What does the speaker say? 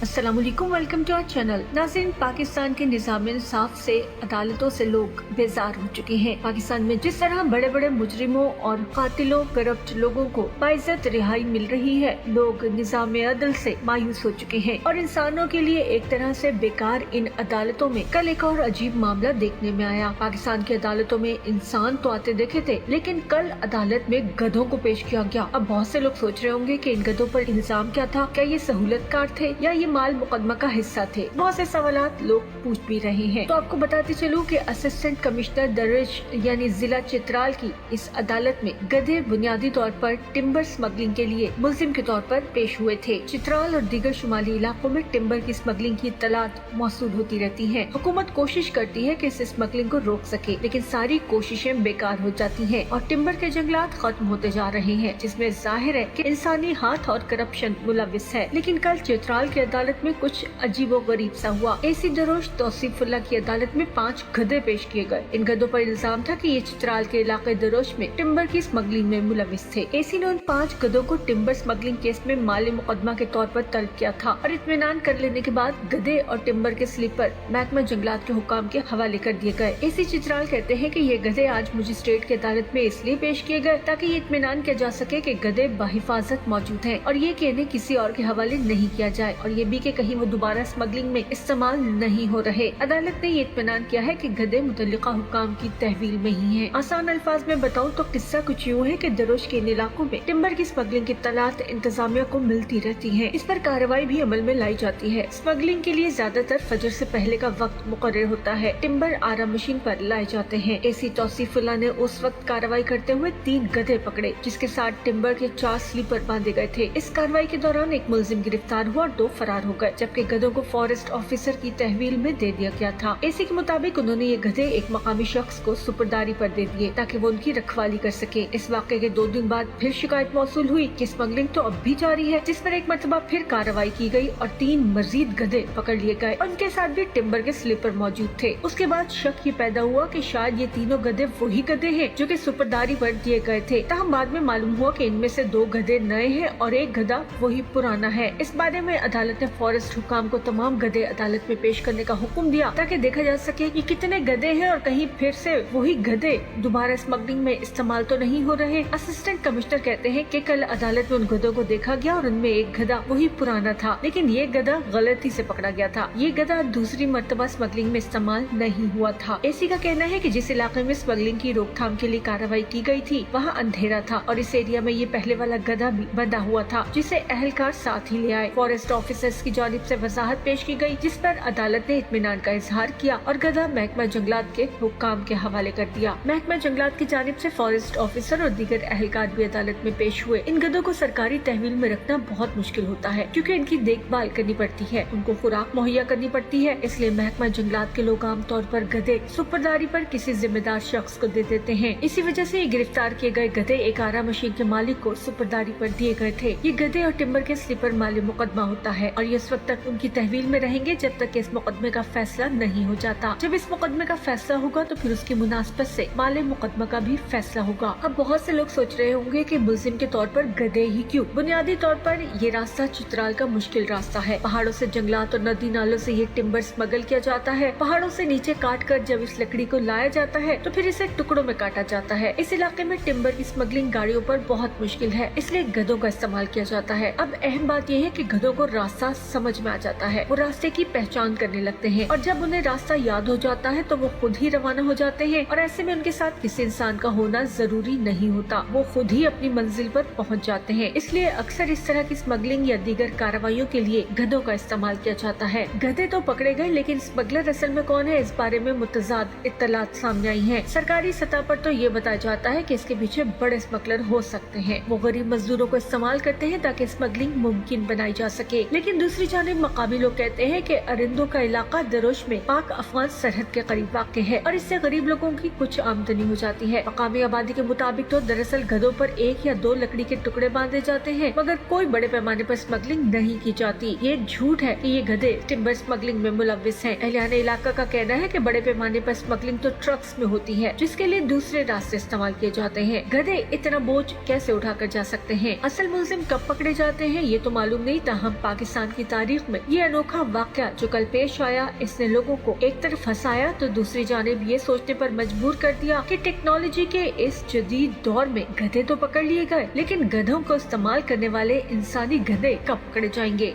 अस्सलाम वालेकुम, welcome to our channel. नाज़रीन, पाकिस्तान के निज़ाम इंसाफ से अदालतों से लोग बेजार हो चुके हैं। पाकिस्तान में जिस तरह बड़े बड़े मुजरिमों और कातिलों, करप्ट लोगों को बाइज्जत रिहाई मिल रही है, लोग निज़ाम अदल से मायूस हो चुके हैं और इंसानों के लिए एक तरह से बेकार इन अदालतों में। कल एक और अजीब मामला देखने में आया। पाकिस्तान की अदालतों में इंसान तो आते देखे थे, लेकिन कल अदालत में गधों को पेश किया गया। अब बहुत से लोग सोच रहे होंगे कि इन गधों पर इल्जाम क्या था, क्या ये सहूलतकार थे या ये माल मुकदमा का हिस्सा थे। बहुत से सवालात लोग पूछ भी रहे हैं। तो आपको बताते चलूं कि असिस्टेंट कमिश्नर दर्ज यानी जिला चित्राल की इस अदालत में गधे बुनियादी तौर पर टिम्बर स्मगलिंग के लिए मुलजिम के तौर पर पेश हुए थे। चित्राल और दीगर शुमाली इलाकों में टिम्बर की स्मगलिंग की इत्तलात मौसूल होती रहती है। हुकूमत कोशिश करती है कि इस स्मगलिंग को रोक सके, लेकिन सारी कोशिशें बेकार हो जाती हैं और टिम्बर के जंगलात खत्म होते जा रहे हैं, जिसमें जाहिर है कि इंसानी हाथ और करप्शन मुलविस है। लेकिन कल चित्राल की अदालत में कुछ अजीबो गरीब सा हुआ। एसी दरोश तौसीफुल्लाह की अदालत में 5 गधे पेश किए गए। इन गधों पर इल्जाम था कि ये चित्राल के इलाके दरोश में टिम्बर की स्मगलिंग में मुलविस थे। एसी ने उन 5 गधों को टिम्बर स्मगलिंग केस में माली मुकदमा के तौर पर तलब किया था और इत्मीनान कर लेने के बाद गधे और टिम्बर के स्लीपर महकमा जंगलात के हुकाम के हवाले कर दिए गए। एसी चित्राल कहते हैं कि ये गधे आज मजिस्ट्रेट की अदालत में इसलिए पेश किए गए ताकि ये इत्मीनान किया जा सके कि गधे बाहिफाजत मौजूद हैं और ये कि इन्हें किसी और के हवाले नहीं किया जाए और ये भी कि कहीं वो दोबारा स्मगलिंग में इस्तेमाल नहीं हो रहे। अदालत ने ये इत्मीनान किया है कि गधे मुतल्लिका हुकाम की तहवील में ही हैं। आसान अल्फाज में बताऊं तो किस्सा कुछ यूँ है कि दरोश के इन इलाकों में टिम्बर की स्मगलिंग की इत्तलात इंतजामिया को मिलती रहती है। इस पर कार्रवाई भी अमल में लाई जाती है। स्मगलिंग के लिए ज्यादातर फजर से पहले का वक्त मुकर्रर होता है। टिम्बर आरा मशीन पर लाए जाते हैं। एसी तौसीफुल्लाह ने उस वक्त कार्रवाई करते हुए 3 गधे पकड़े, जिसके साथ टिम्बर के 4 स्लीपर बांधे गए थे। इस कार्रवाई के दौरान एक मुलजिम गिरफ्तार हुआ और 2 फरार हो गए, जबकि गधों को फॉरेस्ट ऑफिसर की तहवील में दे दिया गया था। एसी के मुताबिक उन्होंने ये गधे एक मकामी शख्स को सुपुर्दारी पर दे दिए ताकि वो उनकी रखवाली कर सके। इस वाक़े के 2 दिन बाद फिर शिकायत मौसूल हुई कि स्मगलिंग तो अब भी जारी है, जिस पर एक मरतबा फिर कार्रवाई की गई और 3 मजीद गधे पकड़ लिए गए और उनके साथ भी टिम्बर के स्लीपर मौजूद थे। उसके बाद शक ये पैदा हुआ कि शायद ये तीनों गधे वही गधे हैं जो कि सुपुर्दारी पर दिए गए थे। ताहम बाद में मालूम हुआ कि इनमें से 2 गधे नए हैं और एक गधा वही पुराना है। इस बारे में अदालत ने फॉरेस्ट हुकाम को तमाम गधे अदालत में पेश करने का हुक्म दिया ताकि देखा जा सके कि कितने गधे हैं और कहीं फिर से वही गधे दोबारा स्मगलिंग में इस्तेमाल तो नहीं हो रहे। असिस्टेंट कमिश्नर कहते हैं कि कल अदालत में उन गधों को देखा गया और उनमें एक गधा वही पुराना था, लेकिन ये गधा गलती से पकड़ा गया था। ये गधा दूसरी मर्तबा स्मगलिंग में इस्तेमाल नहीं हुआ था। एसी का कहना है कि जिस इलाके में स्मगलिंग की रोकथाम के लिए कार्रवाई की गई थी वहाँ अंधेरा था और इस एरिया में ये पहले वाला गधा भी बंधा हुआ था, जिसे अहलकार साथ ही ले आए। फॉरेस्ट ऑफिसर्स की जानिब से वजाहत पेश की गई, जिस पर अदालत ने इत्मीनान का इजहार किया और गधा महकमा जंगलात के हुक्काम के हवाले कर दिया। महकमा जंगलात की जानिब से फॉरेस्ट ऑफिसर और दीगर अहलकार भी अदालत में पेश हुए। इन गधों को सरकारी तहवील में रखना बहुत मुश्किल होता है क्योंकि इनकी देखभाल करनी पड़ती है, उनको खुराक मुहैया करनी पड़ती है। इसलिए महकमा जंगलात के लोग आमतौर पर गधे सुपुर्दारी पर किसी जिम्मेदार शख्स को दे देते हैं। इसी वजह से ये गिरफ्तार किए गए गधे एक आरा मशीन के मालिक को सुपुर्दारी पर दिए गए थे। ये गधे और टिम्बर के स्लीपर माली मुकदमा होता है और ये इस वक्त तक उनकी तहवील में रहेंगे जब तक इस मुकदमे का फैसला नहीं हो जाता। जब इस मुकदमे का फैसला होगा तो फिर उसकी मुनासबत से माले मुकदमा का भी फैसला होगा। अब बहुत से लोग सोच रहे होंगे कि मुलजिम के तौर पर गधे ही क्यों। बुनियादी तौर पर ये रास्ता चित्राल का मुश्किल रास्ता है। पहाड़ों से जंगलात और नदी नालों से ये टिम्बर स्मगल किया जाता है। पहाड़ों से नीचे काट कर जब इस लकड़ी को लाया जाता है तो फिर इसे टुकड़ों में काटा जाता है। इस इलाके में टिम्बर की स्मगलिंग गाड़ियों पर बहुत मुश्किल है, इसलिए गधों का इस्तेमाल किया जाता है। अब अहम बात यह है कि गधों को रास्ता समझ में आ जाता है, वो रास्ते की पहचान करने लगते हैं और जब उन्हें रास्ता याद हो जाता है तो वो खुद ही रवाना हो जाते हैं और ऐसे में उनके साथ किसी इंसान का होना जरूरी नहीं होता, वो खुद ही अपनी मंजिल पर पहुंच जाते हैं। इसलिए अक्सर इस तरह की स्मगलिंग या दीगर कार्रवाइयों के लिए गधों का इस्तेमाल किया जाता है। गधे तो पकड़े गए, लेकिन स्मगलर असल में कौन है, इस बारे में मुतजाद इत्तलात सामने आई है। सरकारी सतह पर तो ये बताया जाता है कि इसके पीछे बड़े स्मगलर हो सकते हैं, वो गरीब मजदूरों को इस्तेमाल करते हैं ताकि स्मगलिंग मुमकिन बनाई जा सके। लेकिन दूसरी जानिब मकामी लोग कहते हैं कि अरिंदों का इलाका दरोश में पाक अफगान सरहद के करीब वाक़ है और इससे गरीब लोगों की कुछ आमदनी हो जाती है। मकामी आबादी के मुताबिक तो दरअसल गधों पर 1 या 2 लकड़ी के टुकड़े बांधे जाते हैं, मगर कोई बड़े पैमाने पर स्मगलिंग नहीं की जाती। ये झूठ है कि ये गधे टिम्बर स्मगलिंग में मुलविस हैं। एहलियाने इलाका का कहना है कि बड़े पैमाने पर स्मगलिंग तो ट्रक्स में होती है, जिसके लिए दूसरे रास्ते इस्तेमाल किए जाते हैं। गधे इतना बोझ कैसे उठा कर जा सकते हैं? असल मुलजिम कब पकड़े जाते हैं ये तो मालूम नहीं, ताहम पाकिस्तान की तारीख में ये अनोखा वाकया जो कल पेश आया, इसने लोगों को एक तरफ हंसाया तो दूसरी जानिब ये सोचने पर मजबूर कर दिया कि टेक्नोलॉजी के इस जदीद दौर में गधे तो पकड़ लिए गए, लेकिन गधों को इस्तेमाल करने वाले इंसानी गधे कब पकड़े जाएंगे।